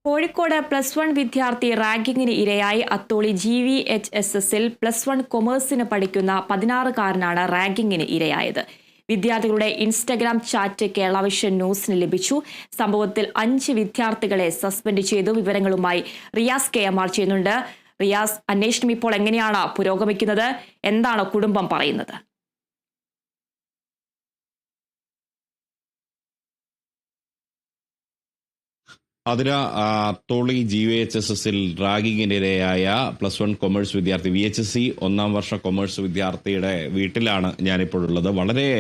കോഴിക്കോട് +1 വിദ്യാർത്ഥി റാഗിങ്ങിന് ഇരയായി അത്തോളി GVHSSൽ +1 കൊമേഴ്സിന് പഠിക്കുന്ന 16-കാരനാണ് റാഗിങ്ങിന് ഇരയായത്. വിദ്യാർത്ഥികളുടെ ഇൻസ്റ്റഗ്രാം ചാറ്റ് കേരള വിഷൻ ന്യൂസിന് ലഭിച്ചു. സംഭവത്തിൽ 5 വിദ്യാർത്ഥികളെ സസ്പെൻഡ് ചെയ്തു. വിവരങ്ങളുമായി റിയാസ് KMR ചെയ്യുന്നുണ്ട്. റിയാസ്, അന്വേഷണം ഇപ്പോൾ എങ്ങനെയാണ് പുരോഗമിക്കുന്നത്? എന്താണ് കുടുംബം പറയുന്നത്? അതിര അത്തോളി GVHSSൽ റാഗിങ്ങിനിരയായ +1 കൊമേഴ്സ് വിദ്യാർത്ഥി VHSC 1ാം വർഷ കൊമേഴ്സ് വിദ്യാർത്ഥിയുടെ വീട്ടിലാണ് ഞാനിപ്പോൾ ഉള്ളത്. വളരെ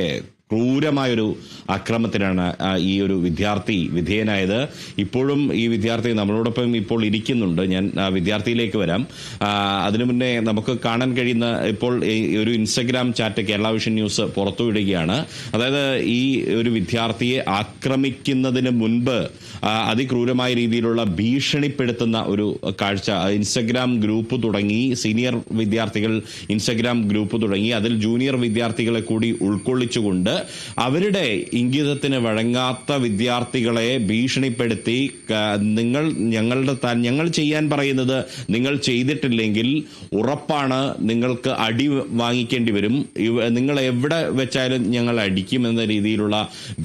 ക്രൂരമായൊരു അക്രമത്തിനാണ് ഈ ഒരു വിദ്യാർത്ഥി വിധേയനായത്. ഇപ്പോഴും ഈ വിദ്യാർത്ഥി നമ്മളോടൊപ്പം ഇപ്പോൾ ഇരിക്കുന്നുണ്ട്. ഞാൻ വിദ്യാർത്ഥിയിലേക്ക് വരാം. അതിനു മുന്നേ നമുക്ക് കാണാൻ കഴിയുന്ന ഇപ്പോൾ ഒരു Instagram chat Kerala vision news പുറത്തുവിടുകയാണ്. അതായത് ഈ ഒരു വിദ്യാർത്ഥിയെ ആക്രമിക്കുന്നതിന് മുൻപ് അതിക്രൂരമായ രീതിയിലുള്ള ഭീഷണിപ്പെടുത്തുന്ന ഒരു കാഴ്ച. ഇൻസ്റ്റഗ്രാം ഗ്രൂപ്പ് തുടങ്ങി, സീനിയർ വിദ്യാർത്ഥികൾ ഇൻസ്റ്റഗ്രാം ഗ്രൂപ്പ് തുടങ്ങി, അതിൽ ജൂനിയർ വിദ്യാർത്ഥികളെ കൂടി ഉൾക്കൊള്ളിച്ചുകൊണ്ട് അവരുടെ ഇംഗിതത്തിന് വഴങ്ങാത്ത വിദ്യാർത്ഥികളെ ഭീഷണിപ്പെടുത്തി ഞങ്ങൾ ചെയ്യാൻ പറയുന്നത് നിങ്ങൾ ചെയ്തിട്ടില്ലെങ്കിൽ ഉറപ്പാണ് നിങ്ങൾക്ക് അടി വാങ്ങിക്കേണ്ടി വരും, നിങ്ങൾ എവിടെ വെച്ചാലും ഞങ്ങൾ അടിക്കും എന്ന രീതിയിലുള്ള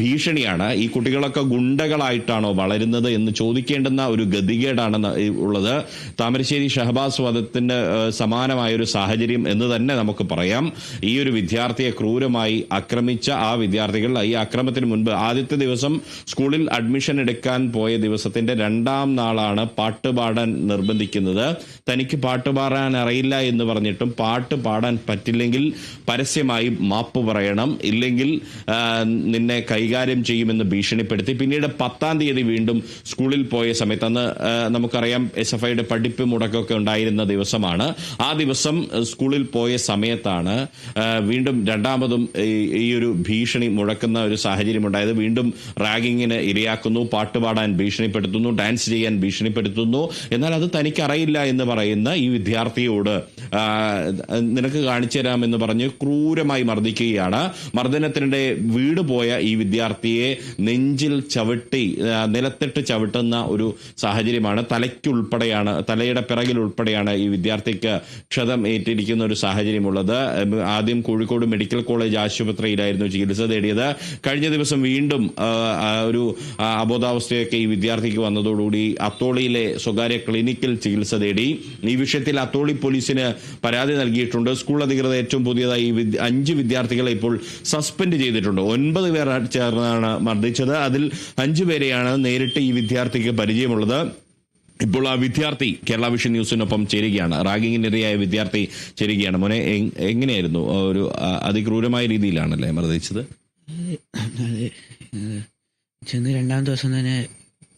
ഭീഷണിയാണ്. ഈ കുട്ടികളൊക്കെ ഗുണ്ടകളായിട്ടാണോ വളരുന്നത് എന്ന് ചോദിക്കേണ്ടുന്ന ഒരു ഗതികേടാണ് ഉള്ളത്. താമരശ്ശേരി ഷഹബാസ് വധത്തിന് സമാനമായ ഒരു സാഹചര്യം എന്ന് തന്നെ നമുക്ക് പറയാം. ഈ ഒരു വിദ്യാർത്ഥിയെ ക്രൂരമായി ആക്രമിച്ച ആ വിദ്യാർത്ഥികൾ ഈ അക്രമത്തിന് മുൻപ് ആദ്യത്തെ ദിവസം സ്കൂളിൽ അഡ്മിഷൻ എടുക്കാൻ പോയ ദിവസത്തിന്റെ 2ാം നാളാണ് പാട്ട് പാടാൻ നിർബന്ധിക്കുന്നത്. തനിക്ക് പാട്ട് പാടാൻ അറിയില്ല എന്ന് പറഞ്ഞിട്ടും പാട്ട് പാടാൻ പറ്റില്ലെങ്കിൽ പരസ്യമായി മാപ്പ് പറയണം, ഇല്ലെങ്കിൽ നിന്നെ കൈകാര്യം ചെയ്യുമെന്ന് ഭീഷണിപ്പെടുത്തി. പിന്നീട് 10ാം തീയതി വീണ്ടും സ്കൂളിൽ പോയ സമയത്ത്, അന്ന് നമുക്കറിയാം SFIയുടെ പഠിപ്പ് മുടക്കമൊക്കെ ഉണ്ടായിരുന്ന ദിവസമാണ്. ആ ദിവസം സ്കൂളിൽ പോയ സമയത്താണ് വീണ്ടും രണ്ടാമതും ഈ ഒരു ഭീഷണി മുഴക്കുന്ന ഒരു സാഹചര്യം ഉണ്ടായത്. വീണ്ടും റാഗിങ്ങിന് ഇരയാക്കുന്നു, പാട്ടുപാടാൻ ഭീഷണിപ്പെടുത്തുന്നു, ഡാൻസ് ചെയ്യാൻ ഭീഷണിപ്പെടുത്തുന്നു. എന്നാൽ അത് തനിക്കറിയില്ല എന്ന് പറയുന്ന ഈ വിദ്യാർത്ഥിയോട് നിനക്ക് കാണിച്ചു തരാമെന്ന് പറഞ്ഞ് ക്രൂരമായി മർദ്ദിക്കുകയാണ്. മർദ്ദനത്തിനിടെ വീട് പോയ ഈ വിദ്യാർത്ഥിയെ നെഞ്ചിൽ ചവിട്ടി നിലത്തിട്ട് ചവിട്ടുന്ന ഒരു സാഹചര്യമാണ്. തലയുടെ പിറകിൽ ഉൾപ്പെടെയാണ് ഈ വിദ്യാർത്ഥിക്ക് ക്ഷതം ഏറ്റിരിക്കുന്ന ഒരു സാഹചര്യമുള്ളത്. ആദ്യം കോഴിക്കോട് മെഡിക്കൽ കോളേജ് ആശുപത്രിയിലായിരുന്നു ചികിത്സ തേടിയത്. കഴിഞ്ഞ ദിവസം വീണ്ടും ഒരു അബോധാവസ്ഥയൊക്കെ ഈ വിദ്യാർത്ഥിക്ക് വന്നതോടുകൂടി അത്തോളിയിലെ സ്വകാര്യ ക്ലിനിക്കിൽ ചികിത്സ തേടി. ഈ വിഷയത്തിൽ അത്തോളി പോലീസിന് പരാതി നൽകിയിട്ടുണ്ട്. സ്കൂൾ അധികൃതർ ഏറ്റവും പുതിയതായി 5 വിദ്യാർത്ഥികളെ ഇപ്പോൾ സസ്പെൻഡ് ചെയ്തിട്ടുണ്ട്. 9 പേർ ചേർന്നാണ് മർദ്ദിച്ചത്. അതിൽ 5 പേരെയാണ് നേരിട്ട് ഈ വിദ്യാർത്ഥിക്ക് പരിചയമുള്ളത്. ഇപ്പോൾ ആ വിദ്യാർത്ഥി കേരള വിഷൻ ന്യൂസിനൊപ്പം ചേരുകയാണ്. റാഗിങ്ങിനിരയായ വിദ്യാർത്ഥി ചേരുകയാണ്. മോനെ, എങ്ങനെയായിരുന്നു? ഒരു അതിക്രൂരമായ രീതിയിലാണല്ലേ മർദ്ദിച്ചത്? ചെന്ന് 2ാം ദിവസം തന്നെ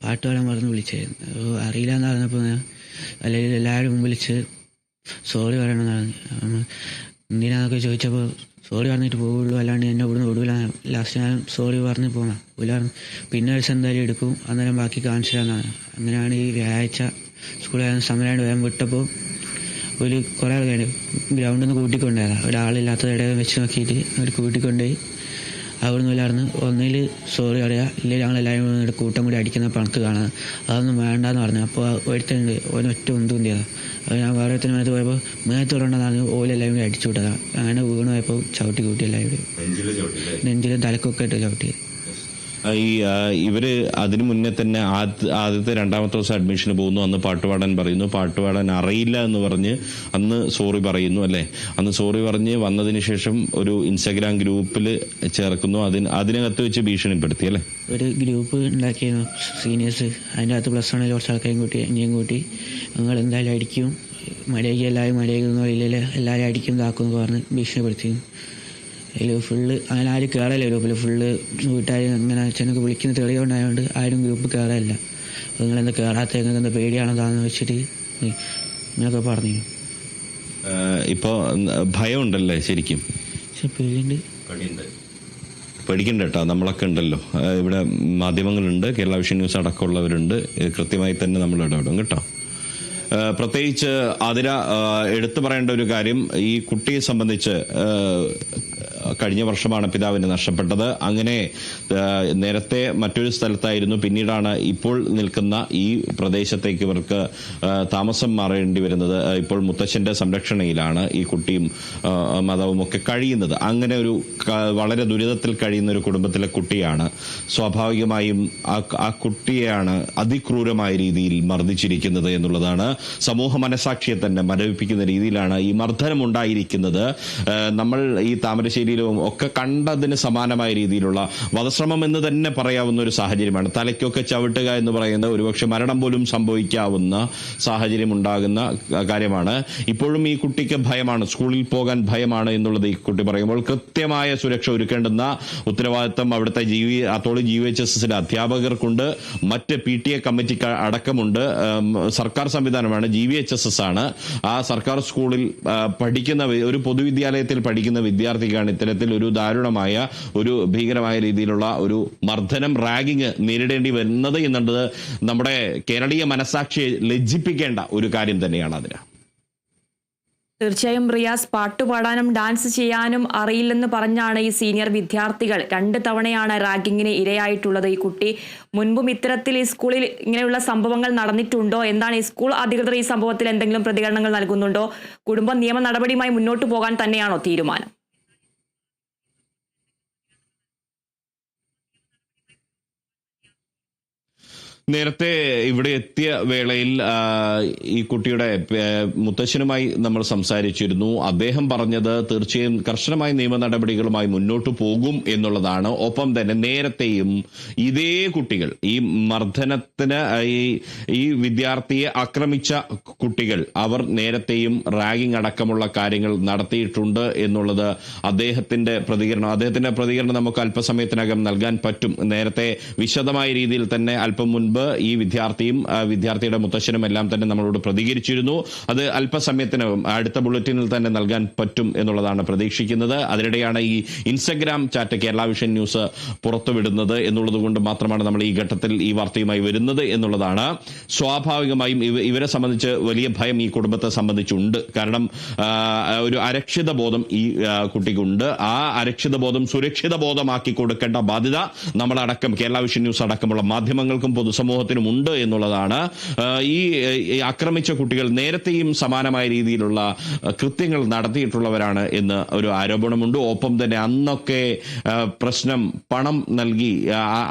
പാട്ട് പാടാൻ പറഞ്ഞ് വിളിച്ചായിരുന്നു. അറിയില്ല എന്ന് പറഞ്ഞപ്പോൾ അല്ലെങ്കിൽ എല്ലാവരും വിളിച്ച് സോറി പറയണമെന്ന് എന്തിനാന്നൊക്കെ ചോദിച്ചപ്പോൾ സോറി പറഞ്ഞിട്ട് പോകുള്ളൂ, അല്ലാണ്ട് എന്നെ ഇവിടുന്ന് വിടൂല. ലാസ്റ്റ് ഞാൻ സോറി പറഞ്ഞ് പോകാം വിലായിരുന്നു. പിന്നെ ഒരു ദിവസം എന്തായാലും എടുക്കും, അന്നേരം ബാക്കി കാണിച്ചു തരാമെന്നാണ്. അങ്ങനെയാണ് ഈ വ്യാഴാഴ്ച സ്കൂളിൽ സമയമായിട്ട് വേഗം വിട്ടപ്പോൾ ഒരു കുറേ ആൾക്കാർ ഗ്രൗണ്ടിൽ നിന്ന് കൂട്ടിക്കൊണ്ടുപോയതാണ്. ഒരാളില്ലാത്തത് ഇടയിൽ വെച്ച് നോക്കിയിട്ട് അവർ കൂട്ടിക്കൊണ്ടുപോയി അവിടുന്ന് ഇല്ലായിരുന്നു. ഒന്നിൽ സോറി പറയാ, ഇല്ലെങ്കിൽ ഞങ്ങളെല്ലാവരും കൂടെ കൂട്ടം കൂടി അടിക്കുന്ന പണത്ത് കാണാം, അതൊന്നും വേണ്ടെന്ന് പറഞ്ഞു. അപ്പോൾ ഒരുത്തനുണ്ട്, ഒറ്റ ഉന്തുന്തിയതാണ്. അപ്പോൾ ഞാൻ വേറെ ഒരുത്തിന് മേത്ത് പോയപ്പോൾ മേത്തോടുണ്ടെന്നാണ് ഓലെല്ലാവരും കൂടി അടിച്ചു വിട്ടതാണ്. അങ്ങനെ വീണ് പോയപ്പോൾ ചവിട്ടി കൂട്ടി എല്ലാവരും നെഞ്ചിലും തലക്കൊക്കെ ഇട്ട് ചവിട്ടി. ഇവര് അതിനു മുന്നേ തന്നെ ആദ്യത്തെ 2ാമത്തെ ദിവസം അഡ്മിഷന് പോകുന്നു. അന്ന് പാട്ടുപാടാൻ പറയുന്നു, പാട്ടുപാടാൻ അറിയില്ല എന്ന് പറഞ്ഞ് അന്ന് സോറി പറയുന്നു അല്ലേ. അന്ന് സോറി പറഞ്ഞ് വന്നതിന് ശേഷം ഒരു ഇൻസ്റ്റാഗ്രാം ഗ്രൂപ്പിൽ ചേർക്കുന്നു. അതിനകത്ത് വെച്ച് ഭീഷണിപ്പെടുത്തി അല്ലേ. ഒരു ഗ്രൂപ്പ് ഉണ്ടാക്കിയിരുന്നു സീനിയേഴ്സ്. അതിൻ്റെ അകത്ത് +1 കുറച്ച് ആൾക്കാരും കൂട്ടി എന്നെയും കൂട്ടി ഞങ്ങൾ എന്തായാലും അടിക്കും, മര്യാദയ്ക്ക് എല്ലാവരും മര്യാദയ്ക്കൊന്നും ഇല്ലല്ലേ, എല്ലാവരും അടിക്കും ഇതാക്കും എന്ന് പറഞ്ഞ് ഭീഷണിപ്പെടുത്തി. അതിൽ ഫുള്ള് അങ്ങനെ ആരും കയറല്ല ഗ്രൂപ്പിൽ. ഫുള്ള് വീട്ടുകാർ അങ്ങനെ അച്ഛനൊക്കെ വിളിക്കുന്ന തെളിവുണ്ടായതുകൊണ്ട് ആരും ഗ്രൂപ്പ് കയറല്ല. നിങ്ങളെന്താ കയറാത്ത, നിങ്ങൾക്ക് എന്താ പേടിയാണെന്നാന്ന് വെച്ചിട്ട് ഇങ്ങനെയൊക്കെ പറഞ്ഞു. ഇപ്പോൾ ഭയമുണ്ടല്ലേ ശരിക്കും? പേടിക്കണ്ട കേട്ടോ, നമ്മളൊക്കെ ഉണ്ടല്ലോ ഇവിടെ, മാധ്യമങ്ങളുണ്ട്, കേരള വിഷൻ ന്യൂസ് അടക്കമുള്ളവരുണ്ട്. കൃത്യമായി തന്നെ നമ്മൾ ഇടപെടും കേട്ടോ. പ്രത്യേകിച്ച് അതിര എടുത്തു പറയേണ്ട ഒരു കാര്യം, ഈ കുട്ടിയെ സംബന്ധിച്ച് കഴിഞ്ഞ വർഷമാണ് പിതാവിനെ നഷ്ടപ്പെട്ടത്. അങ്ങനെ നേരത്തെ മറ്റൊരു സ്ഥലത്തായിരുന്നു, പിന്നീടാണ് ഇപ്പോൾ നിൽക്കുന്ന ഈ പ്രദേശത്തേക്ക് ഇവർക്ക് താമസം മാറേണ്ടി വരുന്നത്. ഇപ്പോൾ മുത്തശ്ശന്റെ സംരക്ഷണയിലാണ് ഈ കുട്ടിയും മാതാവും ഒക്കെ കഴിയുന്നത്. അങ്ങനെ ഒരു വളരെ ദുരിതത്തിൽ കഴിയുന്ന ഒരു കുടുംബത്തിലെ കുട്ടിയാണ്. സ്വാഭാവികമായും ആ കുട്ടിയെയാണ് അതിക്രൂരമായ രീതിയിൽ മർദ്ദിച്ചിരിക്കുന്നത് എന്നുള്ളതാണ് സമൂഹ മനസാക്ഷിയെ തന്നെ മരവിപ്പിക്കുന്ന രീതിയിലാണ് ഈ മർദ്ദനം ഉണ്ടായിരിക്കുന്നത്. നമ്മൾ ഈ താമരശ്ശേരിയിലും ഒക്കെ കണ്ടതിന് സമാനമായ രീതിയിലുള്ള വധശ്രമം എന്ന് തന്നെ പറയാവുന്ന ഒരു സാഹചര്യമാണ്. തലയ്ക്കൊക്കെ ചവിട്ടുക എന്ന് പറയുന്നത് ഒരുപക്ഷെ മരണം പോലും സംഭവിക്കാവുന്ന സാഹചര്യം ഉണ്ടാകുന്ന കാര്യമാണ്. ഇപ്പോഴും ഈ കുട്ടിക്ക് ഭയമാണ്, സ്കൂളിൽ പോകാൻ ഭയമാണ് എന്നുള്ളത് ഈ കുട്ടി പറയുമ്പോൾ കൃത്യമായ സുരക്ഷ ഒരുക്കേണ്ടുന്ന ഉത്തരവാദിത്തം അവിടുത്തെ അത്തോളി GVHSS അധ്യാപകർക്കുണ്ട്, മറ്റ് PTA കമ്മിറ്റി അടക്കമുണ്ട്. സർക്കാർ സംവിധാനമാണ്, GVHSS ആണ്. ആ സർക്കാർ സ്കൂളിൽ പഠിക്കുന്ന ഒരു പൊതുവിദ്യാലയത്തിൽ പഠിക്കുന്ന വിദ്യാർത്ഥിക്കാണ് ഇത്തരത്തിൽ ഒരു ദാരുണമായ ഒരു ഭീകരമായ രീതിയിലുള്ള ഒരു മർദ്ദനം, റാഗിങ് നേരിടേണ്ടി വരുന്നത് എന്നുള്ളത് നമ്മുടെ കേരളീയ മനസാക്ഷിയെ ലജ്ജിപ്പിക്കേണ്ട ഒരു കാര്യം തന്നെയാണ്. അതിന് തീർച്ചയായും റിയാസ്, പാട്ടുപാടാനും ഡാൻസ് ചെയ്യാനും അറിയില്ലെന്ന് പറഞ്ഞാണ് ഈ സീനിയർ വിദ്യാർത്ഥികൾ 2 തവണയാണ് റാഗിങ്ങിന് ഇരയായിട്ടുള്ളത്. ഈ കുട്ടി മുൻപും ഇത്തരത്തിൽ ഈ സ്കൂളിൽ ഇങ്ങനെയുള്ള സംഭവങ്ങൾ നടന്നിട്ടുണ്ടോ? എന്താണ് ഈ സ്കൂൾ അധികൃതർ ഈ സംഭവത്തിൽ എന്തെങ്കിലും പ്രതികരണങ്ങൾ നൽകുന്നുണ്ടോ? കുടുംബം നിയമ നടപടിയുമായി മുന്നോട്ട് പോകാൻ തന്നെയാണോ തീരുമാനം? നേരത്തെ ഇവിടെ എത്തിയ വേളയിൽ ഈ കുട്ടിയുടെ മുത്തശ്ശനുമായി നമ്മൾ സംസാരിച്ചിരുന്നു. അദ്ദേഹം പറഞ്ഞത് തീർച്ചയായും കർശനമായ നിയമ നടപടികളുമായി മുന്നോട്ട് പോകും എന്നുള്ളതാണ്. ഒപ്പം തന്നെ നേരത്തെയും ഇതേ കുട്ടികൾ, ഈ മർദ്ദനത്തിന് ഈ വിദ്യാർത്ഥിയെ ആക്രമിച്ച കുട്ടികൾ, അവർ നേരത്തെയും റാഗിംഗ് അടക്കമുള്ള കാര്യങ്ങൾ നടത്തിയിട്ടുണ്ട് എന്നുള്ളത് അദ്ദേഹത്തിന്റെ പ്രതികരണം നമുക്ക് അല്പസമയത്തിനകം നൽകാൻ പറ്റും. നേരത്തെ വിശദമായ രീതിയിൽ തന്നെ അല്പം മുൻപ് ഈ വിദ്യാർത്ഥിയുടെ മുത്തശ്ശനും എല്ലാം തന്നെ നമ്മളോട് പ്രതികരിച്ചിരുന്നു. അത് അല്പസമയത്തിനകം അടുത്ത ബുള്ളറ്റിനിൽ തന്നെ നൽകാൻ പറ്റും എന്നുള്ളതാണ് പ്രതീക്ഷിക്കുന്നത്. അതിനിടെയാണ് ഈ Instagram chat Kerala vision news പുറത്തുവിടുന്നത് എന്നുള്ളത് കൊണ്ട് മാത്രമാണ് നമ്മൾ ഈ ഘട്ടത്തിൽ ഈ വാർത്തയുമായി വരുന്നത് എന്നുള്ളതാണ്. സ്വാഭാവികമായും ഇവരെ സംബന്ധിച്ച് വലിയ ഭയം ഈ കുടുംബത്തെ സംബന്ധിച്ചുണ്ട്. കാരണം ഒരു അരക്ഷിത ബോധം ഈ കുട്ടിക്കുണ്ട്. ആ അരക്ഷിത ബോധം സുരക്ഷിത ബോധമാക്കി കൊടുക്കേണ്ട ബാധ്യത നമ്മളടക്കം കേരള വിഷൻ ന്യൂസ് അടക്കമുള്ള മാധ്യമങ്ങൾക്കും പൊതുസമൂഹത്തിനും ഉണ്ട് എന്നുള്ളതാണ്. ഈ ആക്രമിച്ച കുട്ടികൾ നേരത്തെയും സമാനമായ രീതിയിലുള്ള കൃത്യങ്ങൾ നടത്തിയിട്ടുള്ളവരാണ് എന്ന് ഒരു ആരോപണമുണ്ട്. ഒപ്പം തന്നെ അന്നൊക്കെ പ്രശ്നം പണം നൽകി,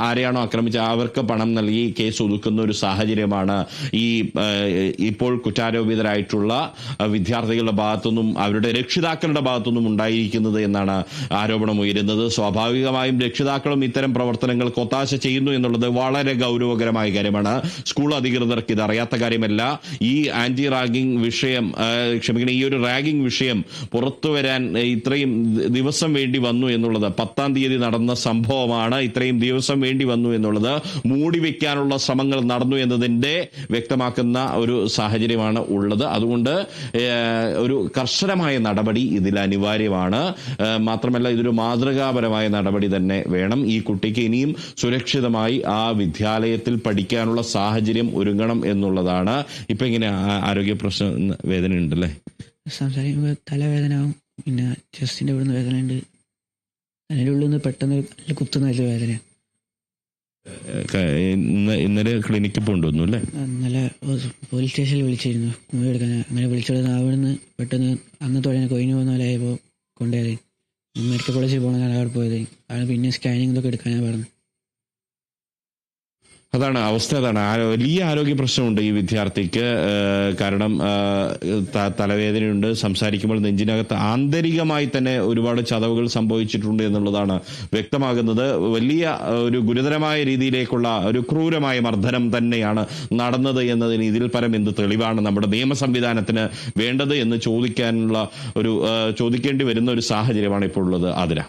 ആരെയാണോ ആക്രമിച്ച അവർക്ക് പണം നൽകി കേസ് ഒതുക്കുന്ന ഒരു സാഹചര്യമാണ് ഈ ഇപ്പോൾ കുറ്റാരോപിതരായിട്ടുള്ള വിദ്യാർത്ഥികളുടെ ഭാഗത്തുനിന്നും അവരുടെ രക്ഷിതാക്കളുടെ ഭാഗത്തുനിന്നും ഉണ്ടായിരിക്കുന്നത് എന്നാണ് ആരോപണം ഉയരുന്നത്. സ്വാഭാവികമായും രക്ഷിതാക്കളും ഇത്തരം പ്രവർത്തനങ്ങൾക്ക് ഒത്താശ ചെയ്യുന്നു എന്നുള്ളത് വളരെ ഗൗരവകരമായ കാര്യമാണ്. സ്കൂൾ അധികൃതർക്ക് ഇത് അറിയാത്ത കാര്യമല്ല. ഈ ആന്റി റാഗിംഗ് വിഷയം, ഈ ഒരു റാഗിംഗ് വിഷയം പുറത്തു വരാൻ ഇത്രയും ദിവസം വേണ്ടി വന്നു എന്നുള്ളത്, 10-ാം തീയതി നടന്ന സംഭവമാണ്. ഇത്രയും ദിവസം വേണ്ടി വന്നു എന്നുള്ളത് മൂടി വെക്കാനുള്ള ശ്രമങ്ങൾ നടന്നു എന്നതിന്റെ വ്യക്തമാക്കുന്ന ഒരു സാഹചര്യമാണ് ഉള്ളത്. അതുകൊണ്ട് ഒരു കർശനമായ നടപടി ഇതിൽ അനിവാര്യമാണ്. മാത്രമല്ല ഇതൊരു മാതൃകാപരമായ നടപടി തന്നെ വേണം. ഈ കുട്ടിക്ക് ഇനിയും സുരക്ഷിതമായി ആ വിദ്യാലയത്തിൽ പഠിക്കാനുള്ള സാഹചര്യം ഒരുങ്ങണം എന്നുള്ളതാണ്. ഇപ്പൊ ഇങ്ങനെ ആരോഗ്യ പ്രശ്നം, വേദന ഉണ്ടല്ലേ? സംസാരിക്കുമ്പോൾ തലവേദന, പിന്നെ ചെസ്റ്റിന്റെ ഇവിടുന്ന് വേദന ഉണ്ട്. അതിൻ്റെ ഉള്ളിൽ നിന്ന് പെട്ടെന്ന് കുത്തുന്ന വേദന. ഇന്നലെ ക്ലിനിക്കിൽ പോകണ്ടോന്നു അല്ലേ? ഇന്നലെ പോലീസ് സ്റ്റേഷനിൽ വിളിച്ചിരുന്നു മൊഴി എടുക്കാൻ. അങ്ങനെ വിളിച്ചെടുത്ത് അവിടുന്ന് പെട്ടെന്ന് അന്നത്തോടെ കൊയിന് പോകുന്ന പോലെ ആയപ്പോൾ കൊണ്ടുപോയത്. മെഡിക്കൽ കോളേജിൽ പോകണമെന്നാണ് അവിടെ പോയത്. അവിടെ പിന്നെ സ്കാനിങ് ഇതൊക്കെ എടുക്കാനാണ് പറഞ്ഞു. അതാണ് അവസ്ഥ. അതാണ് വലിയ ആരോഗ്യ പ്രശ്നമുണ്ട് ഈ വിദ്യാർത്ഥിക്ക്. കാരണം തലവേദനയുണ്ട്, സംസാരിക്കുമ്പോൾ നെഞ്ചിനകത്ത് ആന്തരികമായി തന്നെ ഒരുപാട് ചതവുകൾ സംഭവിച്ചിട്ടുണ്ട് എന്നുള്ളതാണ് വ്യക്തമാകുന്നത്. വലിയ ഒരു ഗുരുതരമായ രീതിയിലേക്കുള്ള ഒരു ക്രൂരമായ മർദ്ദനം തന്നെയാണ് നടന്നത് എന്നതിന് ഇതിൽ പരം എന്ത് തെളിവാണ് നമ്മുടെ നിയമ സംവിധാനത്തിന് വേണ്ടത് എന്ന് ചോദിക്കേണ്ടി വരുന്ന ഒരു സാഹചര്യമാണ് ഇപ്പോൾ ഉള്ളത്. അതിനാ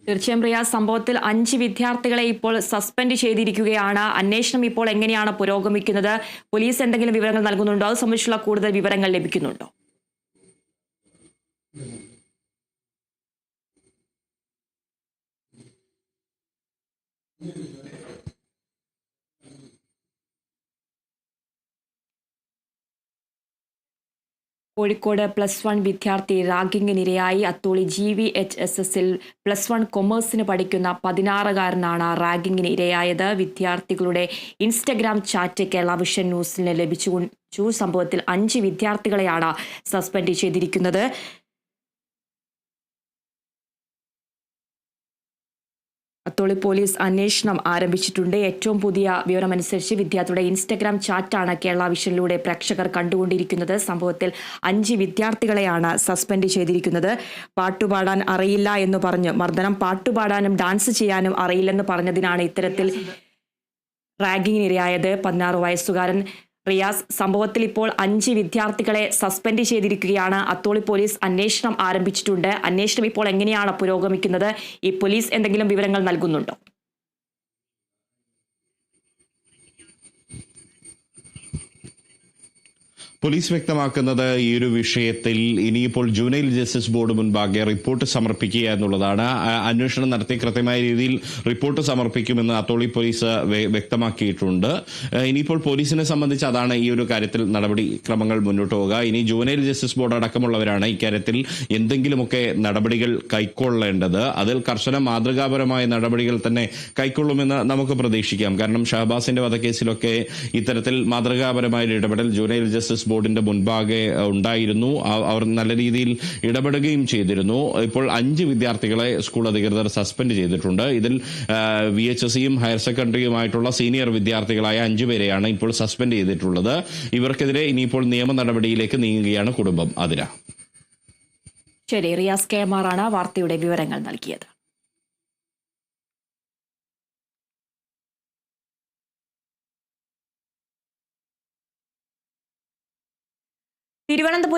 തീർച്ചയായും റിയാസ്, സംഭവത്തിൽ 5 വിദ്യാർത്ഥികളെ ഇപ്പോൾ സസ്പെൻഡ് ചെയ്തിരിക്കുകയാണ്. അന്വേഷണം ഇപ്പോൾ എങ്ങനെയാണ് പുരോഗമിക്കുന്നത്? പോലീസ് എന്തെങ്കിലും വിവരങ്ങൾ നൽകുന്നുണ്ടോ? അത് സംബന്ധിച്ചുള്ള കൂടുതൽ വിവരങ്ങൾ ലഭിക്കുന്നുണ്ടോ? കോഴിക്കോട് +1 വിദ്യാർത്ഥി റാഗിങ്ങിനിരയായി. അത്തോളി GVHSSൽ +1 കൊമേഴ്സിന് പഠിക്കുന്ന 16-കാരനാണ് റാഗിങ്ങിന് ഇരയായത്. വിദ്യാർത്ഥികളുടെ ഇൻസ്റ്റഗ്രാം ചാറ്റ് കേരള വിഷൻ ന്യൂസിന് ലഭിച്ചു. സംഭവത്തിൽ 5 വിദ്യാർത്ഥികളെയാണ് സസ്പെൻഡ് ചെയ്തിരിക്കുന്നത്. അത്തോളി പോലീസ് അന്വേഷണം ആരംഭിച്ചിട്ടുണ്ട്. ഏറ്റവും പുതിയ വിവരമനുസരിച്ച് വിദ്യാർത്ഥിയുടെ ഇൻസ്റ്റഗ്രാം ചാറ്റാണ് കേരള വിഷനിലൂടെ പ്രേക്ഷകർ കണ്ടുകൊണ്ടിരിക്കുന്നത്. സംഭവത്തിൽ 5 വിദ്യാർത്ഥികളെയാണ് സസ്പെൻഡ് ചെയ്തിരിക്കുന്നത്. പാട്ടുപാടാൻ അറിയില്ല എന്ന് പറഞ്ഞ് മർദ്ദനം, പാട്ടുപാടാനും ഡാൻസ് ചെയ്യാനും അറിയില്ലെന്ന് പറഞ്ഞതിനാണ് ഇത്തരത്തിൽ റാഗിങ്ങിനിരയായത്. 16 വയസ്സുകാരൻ റിയാസ്. സംഭവത്തിൽ ഇപ്പോൾ 5 വിദ്യാർത്ഥികളെ സസ്പെൻഡ് ചെയ്തിരിക്കുകയാണ്. അത്തോളി പോലീസ് അന്വേഷണം ആരംഭിച്ചിട്ടുണ്ട്. അന്വേഷണം ഇപ്പോൾ എങ്ങനെയാണ് പുരോഗമിക്കുന്നത്? ഈ പോലീസ് എന്തെങ്കിലും വിവരങ്ങൾ നൽകുന്നുണ്ടോ? പോലീസ് വ്യക്തമാക്കുന്നത് ഈ ഒരു വിഷയത്തിൽ ഇനിയിപ്പോൾ ജുവനൈൽ ജസ്റ്റിസ് ബോർഡ് മുൻപാകെ റിപ്പോർട്ട് സമർപ്പിക്കുക എന്നുള്ളതാണ്. അന്വേഷണം നടത്തി കൃത്യമായ രീതിയിൽ റിപ്പോർട്ട് സമർപ്പിക്കുമെന്ന് അത്തോളി പോലീസ് വ്യക്തമാക്കിയിട്ടുണ്ട്. ഇനിയിപ്പോൾ പോലീസിനെ സംബന്ധിച്ച് അതാണ് ഈ ഒരു കാര്യത്തിൽ നടപടിക്രമങ്ങൾ മുന്നോട്ട് പോകുക. ഇനി ജുവനൈൽ ജസ്റ്റിസ് ബോർഡ് അടക്കമുള്ളവരാണ് ഇക്കാര്യത്തിൽ എന്തെങ്കിലുമൊക്കെ നടപടികൾ കൈക്കൊള്ളേണ്ടത്. അതിൽ കർശന മാതൃകാപരമായ നടപടികൾ തന്നെ കൈക്കൊള്ളുമെന്ന് നമുക്ക് പ്രതീക്ഷിക്കാം. കാരണം ഷഹബാസിന്റെ വധക്കേസിലൊക്കെ ഇത്തരത്തിൽ മാതൃകാപരമായ ഇടപെടൽ ജുവനൈൽ ജസ്റ്റിസ് ബോർഡിന്റെ മുൻപാകെ ഉണ്ടായിരുന്നു. അവർ നല്ല രീതിയിൽ ഇടപെടുകയും ചെയ്തിരുന്നു. ഇപ്പോൾ 5 വിദ്യാർത്ഥികളെ സ്കൂൾ അധികൃതർ സസ്പെൻഡ് ചെയ്തിട്ടുണ്ട്. ഇതിൽ VHSയും ഹയർ സെക്കൻഡറിയുമായിട്ടുള്ള സീനിയർ വിദ്യാർത്ഥികളായ 5 പേരെയാണ് ഇപ്പോൾ സസ്പെൻഡ് ചെയ്തിട്ടുള്ളത്. ഇവർക്കെതിരെ ഇനിയിപ്പോൾ നിയമ നടപടിയിലേക്ക് നീങ്ങുകയാണ് കുടുംബം. അതിര. ശരി, റിയാസ് KMR ആണ് വാർത്തയുടെ വിവരങ്ങൾ നൽകിയത്. തിരുവനന്തപുരം